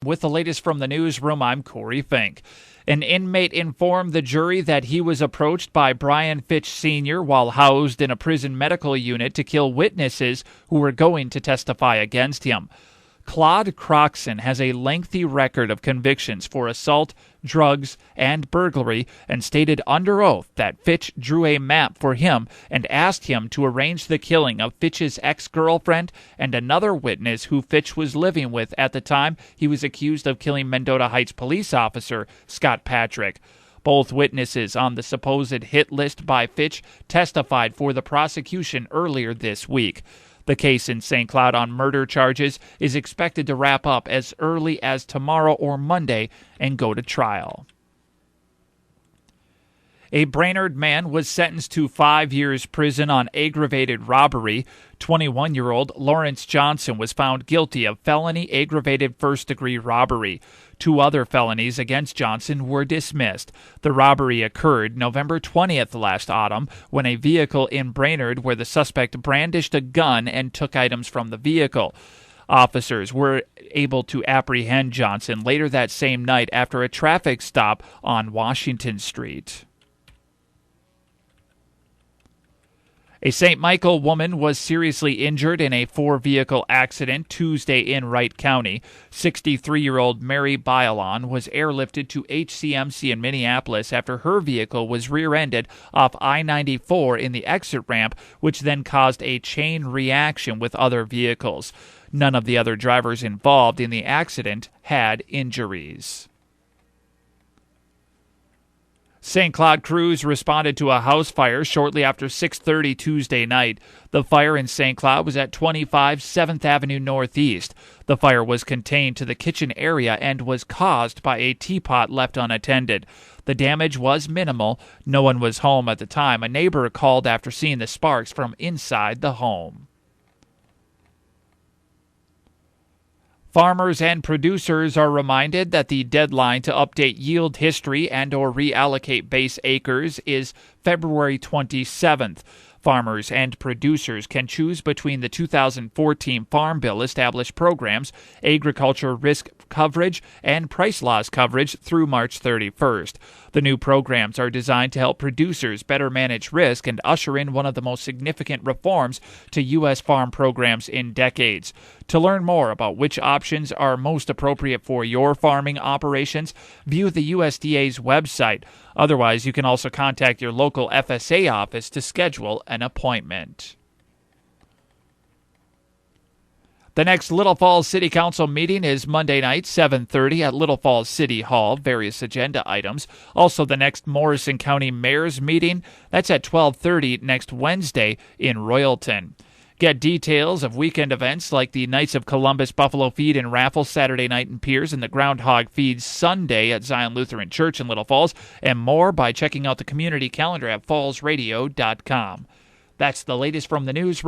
With the latest from the newsroom, I'm Corey Fink. An inmate informed the jury that he was approached by Brian Fitch Sr. while housed in a prison medical unit to kill witnesses who were going to testify against him. Claude Croxon has a lengthy record of convictions for assault, drugs, and burglary, and stated under oath that Fitch drew a map for him and asked him to arrange the killing of Fitch's ex-girlfriend and another witness who Fitch was living with at the time he was accused of killing Mendota Heights police officer Scott Patrick. Both witnesses on the supposed hit list by Fitch testified for the prosecution earlier this week. The case in St. Cloud on murder charges is expected to wrap up as early as tomorrow or Monday and go to trial. A Brainerd man was sentenced to 5 years prison on aggravated robbery. 21-year-old Lawrence Johnson was found guilty of felony aggravated first-degree robbery. 2 other felonies against Johnson were dismissed. The robbery occurred November 20th last autumn when a vehicle in Brainerd where the suspect brandished a gun and took items from the vehicle. Officers were able to apprehend Johnson later that same night after a traffic stop on Washington Street. A St. Michael woman was seriously injured in a 4-vehicle accident Tuesday in Wright County. 63-year-old Mary Bialon was airlifted to HCMC in Minneapolis after her vehicle was rear-ended off I-94 in the exit ramp, which then caused a chain reaction with other vehicles. None of the other drivers involved in the accident had injuries. St. Cloud crews responded to a house fire shortly after 6:30 Tuesday night. The fire in St. Cloud was at 25 7th Avenue Northeast. The fire was contained to the kitchen area and was caused by a teapot left unattended. The damage was minimal. No one was home at the time. A neighbor called after seeing the sparks from inside the home. Farmers and producers are reminded that the deadline to update yield history and or reallocate base acres is February 27th. Farmers and producers can choose between the 2014 Farm Bill established programs, agriculture risk coverage, and price loss coverage through March 31st. The new programs are designed to help producers better manage risk and usher in one of the most significant reforms to U.S. farm programs in decades. To learn more about which options are most appropriate for your farming operations, view the USDA's website. Otherwise, you can also contact your local FSA office to schedule an appointment. The next Little Falls City Council meeting is Monday night, 7:30 at Little Falls City Hall. Various agenda items. Also, the next Morrison County Mayor's meeting, that's at 12:30 next Wednesday in Royalton. Get details of weekend events like the Knights of Columbus Buffalo Feed and Raffle Saturday night in Pierce and the Groundhog Feed Sunday at Zion Lutheran Church in Little Falls, and more by checking out the community calendar at fallsradio.com. That's the latest from the news.